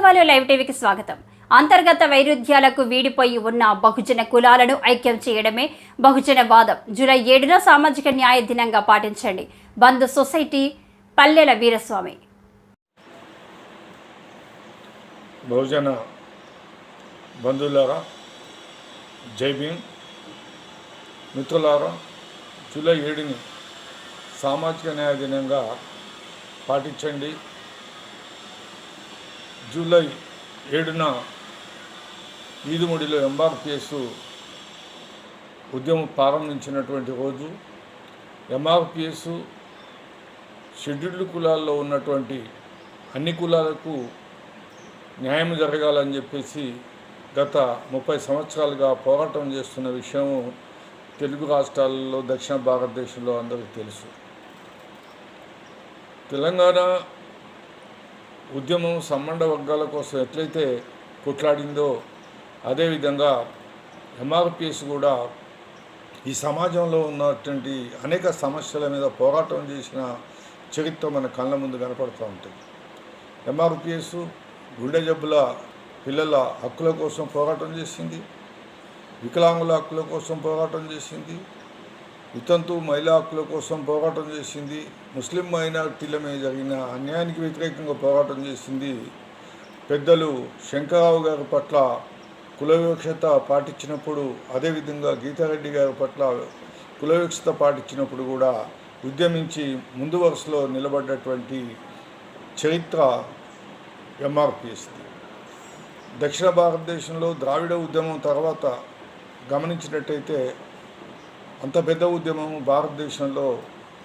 వాస్తవాలు లైవ్ టీవీకి స్వాగతం. అంతర్గత వైరుధ్యాలకు వీడిపోయి ఉన్న బహుజన కులాలను ఐక్యం చేయడమే బహుజన వాదం. జూలై 7న సామాజిక న్యాయ దినంగా పాటించండి. బంధు సొసైటీ పల్లెల వీరస్వామి. బహుజన బంధువులారా, జై భీమ్. మిత్రులారా, జూలై 7ని సామాజిక న్యాయ దినంగా పాటించండి. జూలై 7న ఈదుముడిలో ఎంఆర్పిఎస్ ఉద్యమం ప్రారంభించినటువంటి రోజు. ఎంఆర్పిఎస్ షెడ్యూల్డ్ కులాల్లో ఉన్నటువంటి అన్ని కులాలకు న్యాయం జరగాలని చెప్పేసి గత 30 సంవత్సరాలుగా పోరాటం చేస్తున్న విషయం తెలుగు రాష్ట్రాలలో, దక్షిణ భారతదేశంలో అందరికీ తెలుసు. తెలంగాణ ఉద్యమం సంబంధ వర్గాల కోసం ఎట్లయితే కొట్లాడిందో అదేవిధంగా ఎంఆర్పిఎస్ కూడా ఈ సమాజంలో ఉన్నటువంటి అనేక సమస్యల మీద పోరాటం చేసిన చరిత్ర మన కళ్ళ ముందు కనపడుతూ ఉంటుంది. ఎంఆర్పిఎస్ గుండె జబ్బుల పిల్లల హక్కుల కోసం పోరాటం చేసింది, వికలాంగుల హక్కుల కోసం పోరాటం చేసింది, వితంతు మహిళా హక్కుల కోసం పోరాటం చేసింది, ముస్లిం మైనారిటీల మీద జరిగిన అన్యాయానికి వ్యతిరేకంగా పోరాటం చేసింది. పెద్దలు శంకరరావు గారి పట్ల కుల వివక్షత పాటించినప్పుడు, అదేవిధంగా గీతారెడ్డి గారి పట్ల కుల వివక్షత పాటించినప్పుడు కూడా ఉద్యమించి ముందు వరుసలో నిలబడ్డటువంటి చరిత్ర ఎంఆర్పిఎస్ది. దక్షిణ భారతదేశంలో ద్రావిడ ఉద్యమం తర్వాత గమనించినట్టయితే అంత పెద్ద ఉద్యమం భారతదేశంలో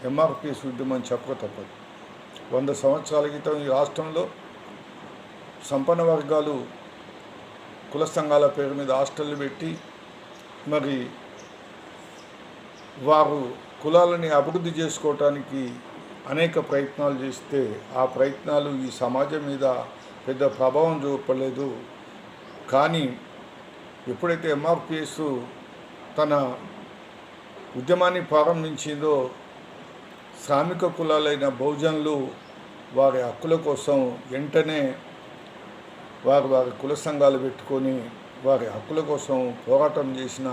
ఎంఆర్పిఎస్ ఉద్యమం చెప్పక తప్పదు. 100 సంవత్సరాల క్రితం ఈ రాష్ట్రంలో సంపన్న వర్గాలు కుల సంఘాల పేరు మీద హాస్టళ్ళు పెట్టి మరి వారు కులాలని అభివృద్ధి చేసుకోవటానికి అనేక ప్రయత్నాలు చేస్తే ఆ ప్రయత్నాలు ఈ సమాజం మీద పెద్ద ప్రభావం చూపలేదు. కానీ ఎప్పుడైతే ఎంఆర్పిఎస్ తన ఉద్యమాన్ని ప్రారంభించిందో శ్రామిక కులాలైన బహుజనులు వారి హక్కుల కోసం వెంటనే వారి కుల సంఘాలు పెట్టుకొని వారి హక్కుల కోసం పోరాటం చేసిన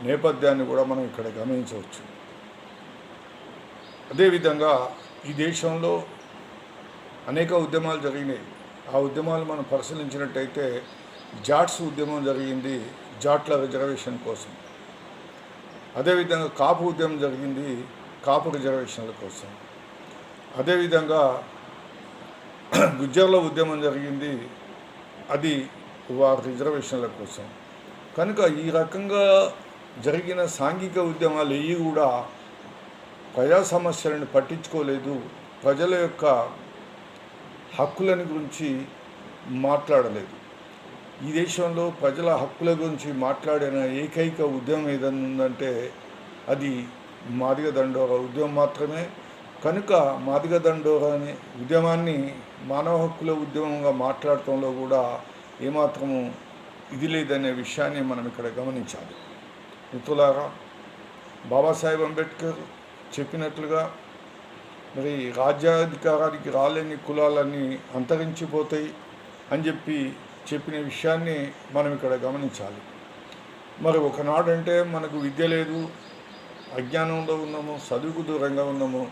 నేపథ్యాన్ని కూడా మనం ఇక్కడ గమనించవచ్చు. అదేవిధంగా ఈ దేశంలో అనేక ఉద్యమాలు జరిగినాయి. ఆ ఉద్యమాలు మనం పరిశీలించినట్టయితే జాట్స్ ఉద్యమం జరిగింది, జాట్ల రిజర్వేషన్ కోసం. అదేవిధంగా కాపు ఉద్యమం జరిగింది, కాపు రిజర్వేషన్ల కోసం. అదేవిధంగా గుజ్జర్ల ఉద్యమం జరిగింది, అది వారి రిజర్వేషన్ల కోసం. కనుక ఈ రకంగా జరిగిన సాంఘిక ఉద్యమాలు ఇవి కూడా ప్రజా సమస్యలను పట్టించుకోలేదు, ప్రజల యొక్క హక్కులని గురించి మాట్లాడలేదు. ఈ దేశంలో ప్రజల హక్కుల గురించి మాట్లాడిన ఏకైక ఉద్యమం ఏదైనా ఉందంటే అది మాదిగ దండోర ఉద్యమం మాత్రమే. కనుక మాదిగ దండోర అనే ఉద్యమాన్ని మానవ హక్కుల ఉద్యమంగా మాట్లాడటంలో కూడా ఏమాత్రము ఇది లేదనే విషయాన్ని మనం ఇక్కడ గమనించాలి. మిత్రులారా, బాబాసాహెబ్ అంబేద్కర్ చెప్పినట్లుగా మరి రాజ్యాధికారానికి రాలేని కులాలన్నీ అంతరించిపోతాయి అని చెప్పిన విషయాన్ని మనం ఇక్కడ గమనించాలి. మరి ఒకనాడంటే మనకు విద్య లేదు, అజ్ఞానంలో ఉన్నాము, చదువుకు దూరంగా ఉన్నాము.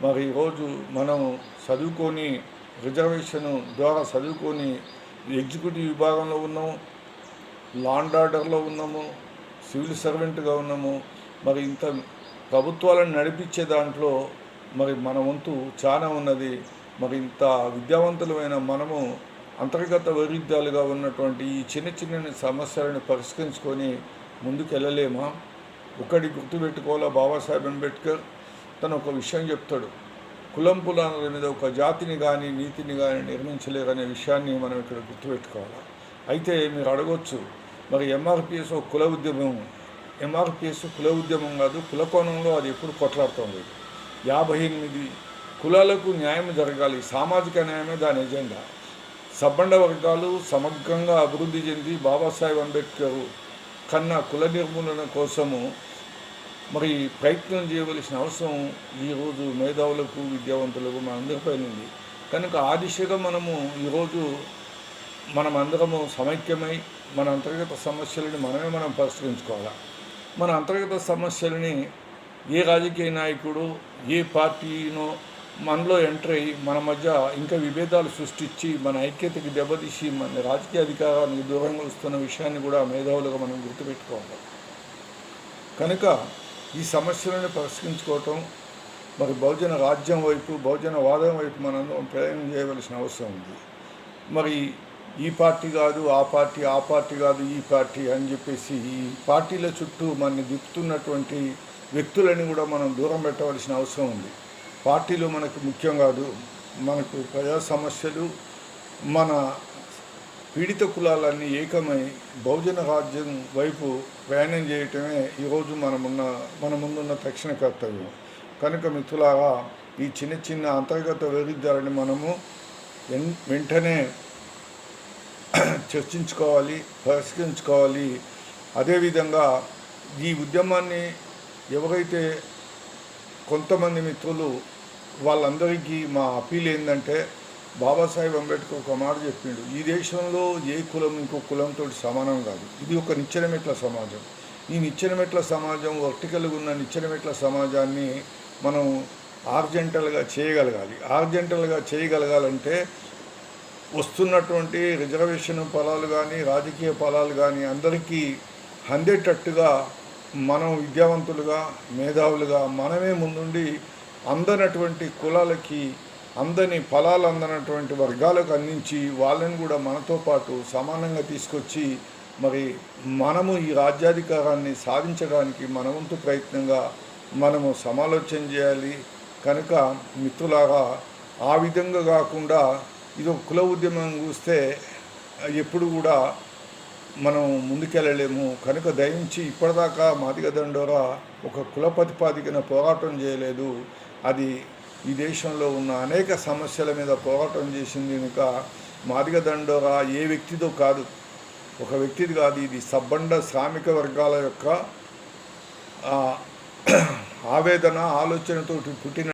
మరి ఈరోజు మనం చదువుకొని రిజర్వేషన్ ద్వారా చదువుకొని ఎగ్జిక్యూటివ్ విభాగంలో ఉన్నాము, లా అండ్ ఆర్డర్లో ఉన్నాము, సివిల్ సర్వెంట్గా ఉన్నాము. మరి ఇంత ప్రభుత్వాలను నడిపించే దాంట్లో మరి మన వంతు చాలా ఉన్నది. మరి ఇంత విద్యావంతులమైన మనము అంతర్గత వైరుధ్యాలుగా ఉన్నటువంటి ఈ చిన్న చిన్న సమస్యలను పరిష్కరించుకొని ముందుకు వెళ్ళలేమా? ఒకటి గుర్తుపెట్టుకోవాలా, బాబాసాహెబ్ అంబేద్కర్ తను ఒక విషయం చెప్తాడు, కులం పులాల మీద ఒక జాతిని కానీ నీతిని కానీ నిర్మించలేరనే విషయాన్ని మనం ఇక్కడ గుర్తుపెట్టుకోవాలి. అయితే మీరు అడగొచ్చు, మరి ఎంఆర్పిఎస్ ఒక కుల ఉద్యమం. ఎంఆర్పిఎస్ కుల ఉద్యమం కాదు, కుల కోణంలో అది ఎప్పుడు కొట్లాడుతుంది. 58 కులాలకు న్యాయం జరగాలి, సామాజిక న్యాయమే దాని ఎజెండా. సబ్బండ వర్గాలు సమగ్రంగా అభివృద్ధి చెంది బాబాసాహెబ్ అంబేద్కర్ కన్నా కుల నిర్మూలన కోసము మరి ప్రయత్నం చేయవలసిన అవసరం ఈరోజు మేధావులకు, విద్యావంతులకు మనందరిపైన ఉంది. కనుక ఆ దిశగా మనము ఈరోజు మనమందరము సమైక్యమై మన అంతర్గత సమస్యలని మనం పరిష్కరించుకోవాలి. మన అంతర్గత సమస్యలని ఏ రాజకీయ నాయకుడు ఏ పార్టీనో మనలో ఎంటర్ అయ్యి మన మధ్య ఇంకా విభేదాలు సృష్టించి మన ఐక్యతకి దెబ్బతీసి మన రాజకీయ అధికారానికి దూరంగా వస్తున్న విషయాన్ని కూడా మేధావులుగా మనం గుర్తుపెట్టుకోవాలి. కనుక ఈ సమస్యలను పరిష్కరించుకోవటం మరి బహుజన రాజ్యం వైపు బహుజన వాదం వైపు మనందరం ప్రయాణం చేయవలసిన అవసరం ఉంది. మరి ఈ పార్టీ కాదు ఆ పార్టీ కాదు ఈ పార్టీ అని చెప్పేసి ఈ పార్టీల చుట్టూ మనని దిప్పుతున్నటువంటి వ్యక్తులని కూడా మనం దూరం పెట్టవలసిన అవసరం ఉంది. పార్టీలు మనకు ముఖ్యం కాదు. మనకు ప్రజా సమస్యలు మన పీడిత కులాలన్నీ ఏకమై బహుజన రాజ్యం వైపు ప్రయాణం చేయటమే ఈరోజు మన ముందున్న తక్షణ కర్తవ్యం. కనుక మిత్రులారా, ఈ చిన్న చిన్న అంతర్గత వైరుధ్యాలని మనము వెంటనే చర్చించుకోవాలి, పరిష్కరించుకోవాలి. అదేవిధంగా ఈ ఉద్యమాన్ని ఎవరైతే కొంతమంది మిత్రులు వాళ్ళందరికీ మా అప్పీల్ ఏంటంటే, బాబాసాహెబ్ అంబేద్కర్ ఒక మాట చెప్పిండు, ఈ దేశంలో ఏ కులం ఇంకో కులంతో సమానం కాదు. ఇది ఒక నిచ్చెనమెట్ల సమాజం. ఈ నిచ్చెనమెట్ల సమాజం వర్టికల్గా ఉన్న నిచ్చెనమెట్ల సమాజాన్ని మనం ఆర్జెంటల్గా చేయగలగాలంటే వస్తున్నటువంటి రిజర్వేషన్ ఫలాలు కానీ రాజకీయ ఫలాలు కానీ అందరికీ అందేటట్టుగా మనం విద్యావంతులుగా మేధావులుగా మనమే ముందుండి అందనటువంటి కులాలకి అందని ఫలాలు అందనటువంటి వర్గాలకు అందించి వాళ్ళని కూడా మనతో పాటు సమానంగా తీసుకొచ్చి మరి మనము ఈ రాజ్యాధికారాన్ని సాధించడానికి మన వంతు ప్రయత్నంగా మనము సమాలోచన చేయాలి. కనుక మిత్రులారా, ఆ విధంగా కాకుండా ఇది ఒక కుల ఉద్యమం చూస్తే ఎప్పుడు కూడా మనం ముందుకెళ్ళలేము. కనుక దయించి ఇప్పటిదాకా మాదిగ దండోరా ఒక కుల ప్రతిపాదికన పోరాటం చేయలేదు. అది ఈ దేశంలో ఉన్న అనేక సమస్యల మీద పోరాటం చేసింది. కనుక మాదిగ దండోరా ఏ వ్యక్తితో కాదు, ఒక వ్యక్తిది కాదు, ఇది సబ్బండ శ్రామిక వర్గాల యొక్క ఆవేదన ఆలోచనతోటి పుట్టిన